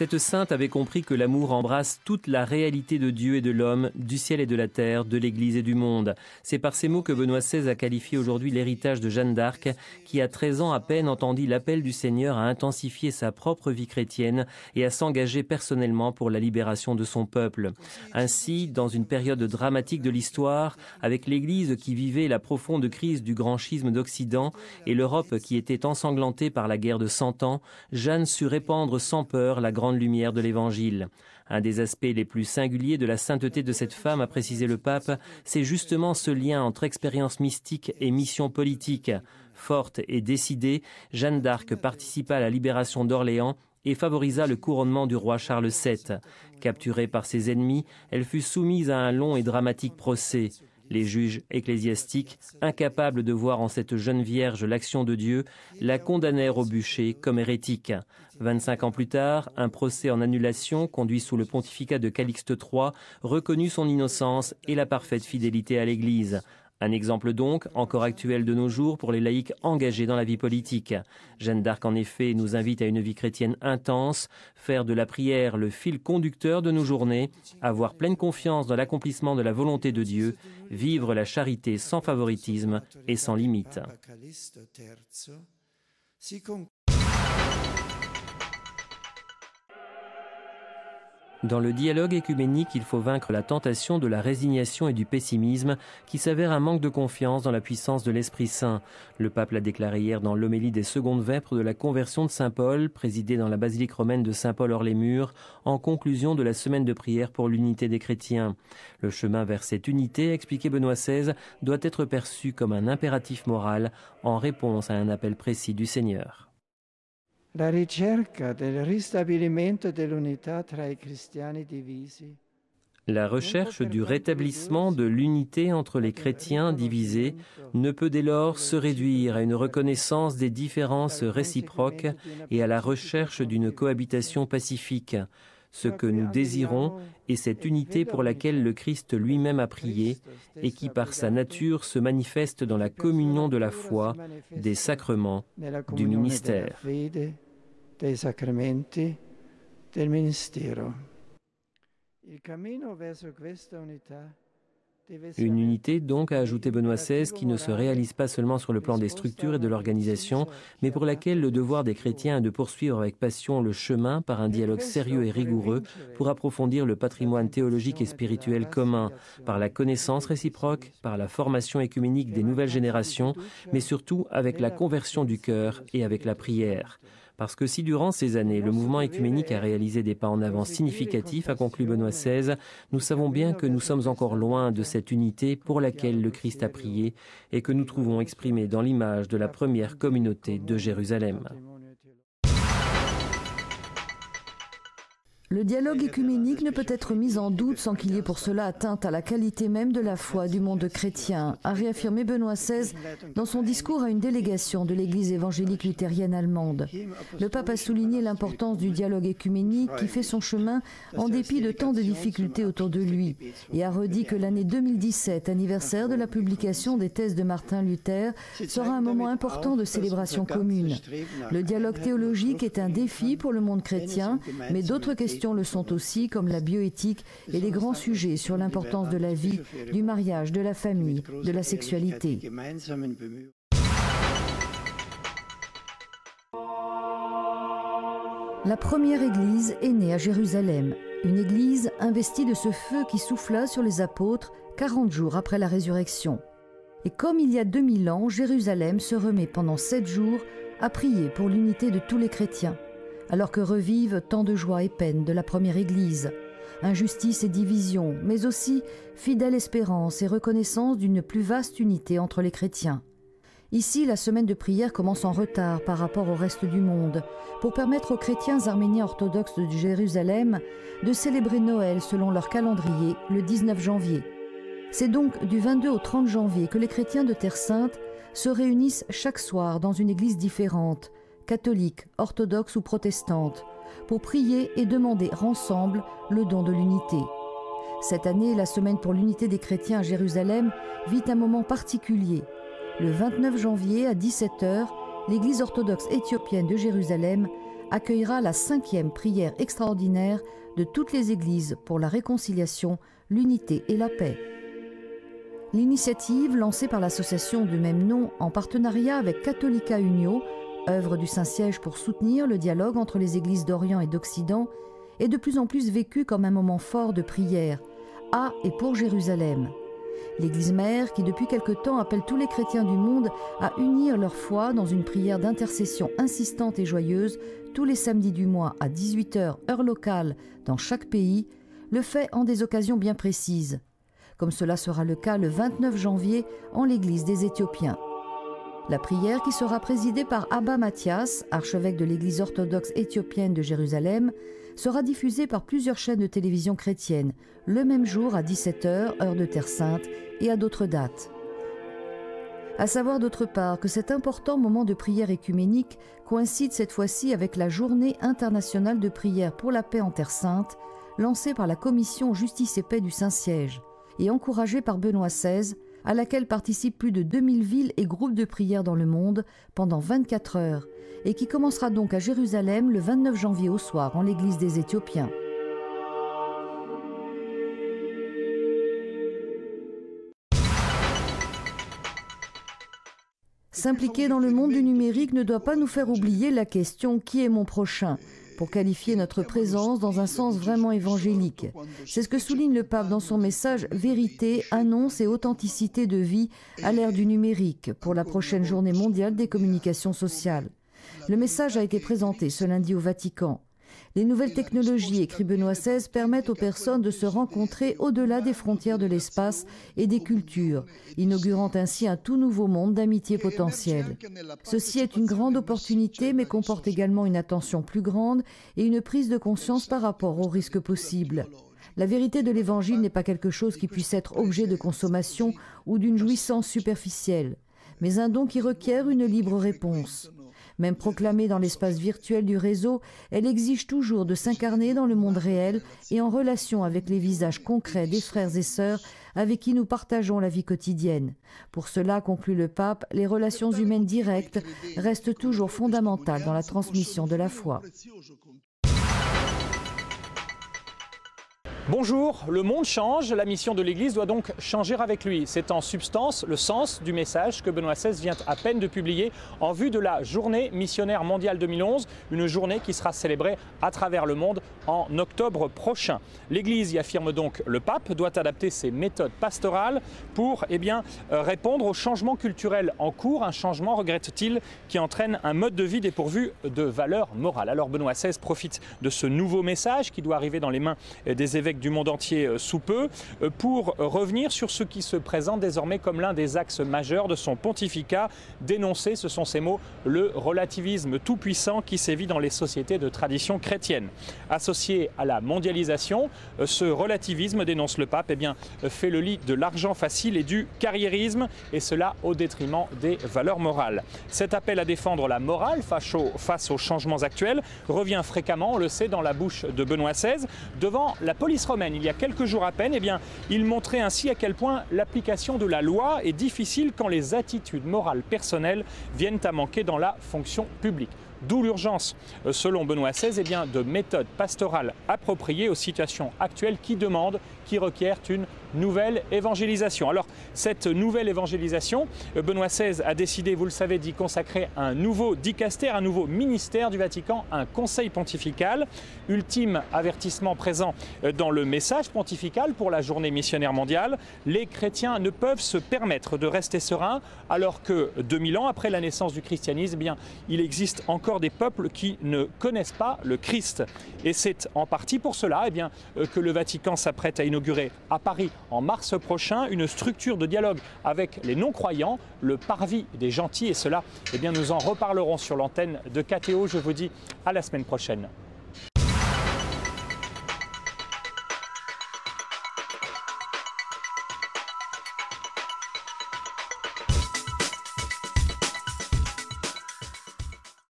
Cette sainte avait compris que l'amour embrasse toute la réalité de Dieu et de l'homme, du ciel et de la terre, de l'Église et du monde. C'est par ces mots que Benoît XVI a qualifié aujourd'hui l'héritage de Jeanne d'Arc, qui à 13 ans à peine entendit l'appel du Seigneur à intensifier sa propre vie chrétienne et à s'engager personnellement pour la libération de son peuple. Ainsi, dans une période dramatique de l'histoire, avec l'Église qui vivait la profonde crise du grand schisme d'Occident et l'Europe qui était ensanglantée par la guerre de 100 ans, Jeanne sut répandre sans peur la grande lumière de l'Évangile. Un des aspects les plus singuliers de la sainteté de cette femme, a précisé le pape, c'est justement ce lien entre expérience mystique et mission politique. Forte et décidée, Jeanne d'Arc participa à la libération d'Orléans et favorisa le couronnement du roi Charles VII. Capturée par ses ennemis, elle fut soumise à un long et dramatique procès. Les juges ecclésiastiques, incapables de voir en cette jeune vierge l'action de Dieu, la condamnèrent au bûcher comme hérétique. 25 ans plus tard, un procès en annulation, conduit sous le pontificat de Calixte III, reconnut son innocence et la parfaite fidélité à l'Église. Un exemple donc, encore actuel de nos jours, pour les laïcs engagés dans la vie politique. Jeanne d'Arc, en effet, nous invite à une vie chrétienne intense, faire de la prière le fil conducteur de nos journées, avoir pleine confiance dans l'accomplissement de la volonté de Dieu, vivre la charité sans favoritisme et sans limite. Dans le dialogue écuménique, il faut vaincre la tentation de la résignation et du pessimisme qui s'avère un manque de confiance dans la puissance de l'Esprit Saint. Le pape l'a déclaré hier dans l'homélie des secondes vêpres de la conversion de Saint-Paul, présidée dans la basilique romaine de Saint-Paul-hors-les-Murs, en conclusion de la semaine de prière pour l'unité des chrétiens. Le chemin vers cette unité, expliquait Benoît XVI, doit être perçu comme un impératif moral en réponse à un appel précis du Seigneur. La ricerca del ristabilimento dell'unità tra i cristiani divisi. La recherche du rétablissement de l'unité entre les chrétiens divisés ne peut dès lors se réduire à une reconnaissance des différences réciproques et à la recherche d'une cohabitation pacifique. Ce que nous désirons est cette unité pour laquelle le Christ lui-même a prié et qui par sa nature se manifeste dans la communion de la foi, des sacrements, du ministère. Dei sacramenti del ministero. Il cammino verso questa unità. Une unité, donc, a ajouté Benoît XVI, qui ne se réalise pas seulement sur le plan des structures et de l'organisation, mais pour laquelle le devoir des chrétiens est de poursuivre avec passion le chemin par un dialogue sérieux et rigoureux pour approfondir le patrimoine théologique et spirituel commun, par la connaissance réciproque, par la formation écuménique des nouvelles générations, mais surtout avec la conversion du cœur et avec la prière. Parce que si durant ces années, le mouvement écuménique a réalisé des pas en avant significatifs, a conclu Benoît XVI, nous savons bien que nous sommes encore loin de cette unité pour laquelle le Christ a prié et que nous trouvons exprimée dans l'image de la première communauté de Jérusalem. Le dialogue écuménique ne peut être mis en doute sans qu'il y ait pour cela atteinte à la qualité même de la foi du monde chrétien, a réaffirmé Benoît XVI dans son discours à une délégation de l'Église évangélique luthérienne allemande. Le pape a souligné l'importance du dialogue écuménique qui fait son chemin en dépit de tant de difficultés autour de lui et a redit que l'année 2017, anniversaire de la publication des thèses de Martin Luther, sera un moment important de célébration commune. Le dialogue théologique est un défi pour le monde chrétien, mais d'autres questions le sont aussi, comme la bioéthique et les grands sujets sur l'importance de la vie, du mariage, de la famille, de la sexualité. La première église est née à Jérusalem, une église investie de ce feu qui souffla sur les apôtres 40 jours après la résurrection. Et comme il y a 2000 ans, Jérusalem se remet pendant 7 jours à prier pour l'unité de tous les chrétiens, alors que revivent tant de joie et peine de la première Église, injustice et division, mais aussi fidèle espérance et reconnaissance d'une plus vaste unité entre les chrétiens. Ici, la semaine de prière commence en retard par rapport au reste du monde, pour permettre aux chrétiens arméniens orthodoxes de Jérusalem de célébrer Noël selon leur calendrier le 19 janvier. C'est donc du 22 au 30 janvier que les chrétiens de Terre Sainte se réunissent chaque soir dans une église différente, catholique, orthodoxe ou protestante, pour prier et demander ensemble le don de l'unité. Cette année, la Semaine pour l'unité des chrétiens à Jérusalem vit un moment particulier. Le 29 janvier à 17 h, l'Église orthodoxe éthiopienne de Jérusalem accueillera la 5e prière extraordinaire de toutes les églises pour la réconciliation, l'unité et la paix. L'initiative, lancée par l'association du même nom en partenariat avec Catholica Unio, œuvre du Saint-Siège pour soutenir le dialogue entre les églises d'Orient et d'Occident, est de plus en plus vécue comme un moment fort de prière, à et pour Jérusalem. L'Église mère, qui depuis quelque temps appelle tous les chrétiens du monde à unir leur foi dans une prière d'intercession insistante et joyeuse, tous les samedis du mois à 18h, heure locale, dans chaque pays, le fait en des occasions bien précises, comme cela sera le cas le 29 janvier en l'Église des Éthiopiens. La prière, qui sera présidée par Abba Mathias, archevêque de l'Église orthodoxe éthiopienne de Jérusalem, sera diffusée par plusieurs chaînes de télévision chrétiennes, le même jour à 17h, heure de Terre Sainte, et à d'autres dates. À savoir d'autre part que cet important moment de prière écuménique coïncide cette fois-ci avec la Journée internationale de prière pour la paix en Terre Sainte, lancée par la Commission Justice et Paix du Saint-Siège, et encouragée par Benoît XVI, à laquelle participent plus de 2000 villes et groupes de prière dans le monde pendant 24 heures, et qui commencera donc à Jérusalem le 29 janvier au soir en l'église des Éthiopiens. S'impliquer dans le monde du numérique ne doit pas nous faire oublier la question « Qui est mon prochain ?», pour qualifier notre présence dans un sens vraiment évangélique. C'est ce que souligne le pape dans son message « Vérité, annonce et authenticité de vie à l'ère du numérique » pour la prochaine journée mondiale des communications sociales. Le message a été présenté ce lundi au Vatican. Les nouvelles technologies, écrit Benoît XVI, permettent aux personnes de se rencontrer au-delà des frontières de l'espace et des cultures, inaugurant ainsi un tout nouveau monde d'amitié potentielle. Ceci est une grande opportunité, mais comporte également une attention plus grande et une prise de conscience par rapport aux risques possibles. La vérité de l'Évangile n'est pas quelque chose qui puisse être objet de consommation ou d'une jouissance superficielle, mais un don qui requiert une libre réponse. Même proclamée dans l'espace virtuel du réseau, elle exige toujours de s'incarner dans le monde réel et en relation avec les visages concrets des frères et sœurs avec qui nous partageons la vie quotidienne. Pour cela, conclut le pape, les relations humaines directes restent toujours fondamentales dans la transmission de la foi. Bonjour, le monde change, la mission de l'Église doit donc changer avec lui. C'est en substance le sens du message que Benoît XVI vient à peine de publier en vue de la Journée missionnaire mondiale 2011, une journée qui sera célébrée à travers le monde en octobre prochain. L'Église, y affirme donc le pape, doit adapter ses méthodes pastorales pour répondre au changement culturel en cours, un changement, regrette-t-il, qui entraîne un mode de vie dépourvu de valeurs morales. Alors Benoît XVI profite de ce nouveau message qui doit arriver dans les mains des évêques du monde entier sous peu, pour revenir sur ce qui se présente désormais comme l'un des axes majeurs de son pontificat, dénoncer, ce sont ces mots, le relativisme tout-puissant qui sévit dans les sociétés de tradition chrétienne. Associé à la mondialisation, ce relativisme, dénonce le pape, fait le lit de l'argent facile et du carriérisme, et cela au détriment des valeurs morales. Cet appel à défendre la morale face aux changements actuels revient fréquemment, on le sait, dans la bouche de Benoît XVI, devant la police romaine. Il y a quelques jours à peine, il montrait ainsi à quel point l'application de la loi est difficile quand les attitudes morales personnelles viennent à manquer dans la fonction publique. D'où l'urgence, selon Benoît XVI, de méthodes pastorales appropriées aux situations actuelles qui requièrent une nouvelle évangélisation. Alors, cette nouvelle évangélisation, Benoît XVI a décidé, vous le savez, d'y consacrer un nouveau dicaster, un nouveau ministère du Vatican, un conseil pontifical. Ultime avertissement présent dans le message pontifical pour la journée missionnaire mondiale. Les chrétiens ne peuvent se permettre de rester sereins alors que 2000 ans après la naissance du christianisme, il existe encore des peuples qui ne connaissent pas le Christ. Et c'est en partie pour cela que le Vatican s'apprête à inaugurer à Paris en mars prochain une structure de dialogue avec les non-croyants, le Parvis des gentils. Et cela, nous en reparlerons sur l'antenne de KTO. Je vous dis à la semaine prochaine.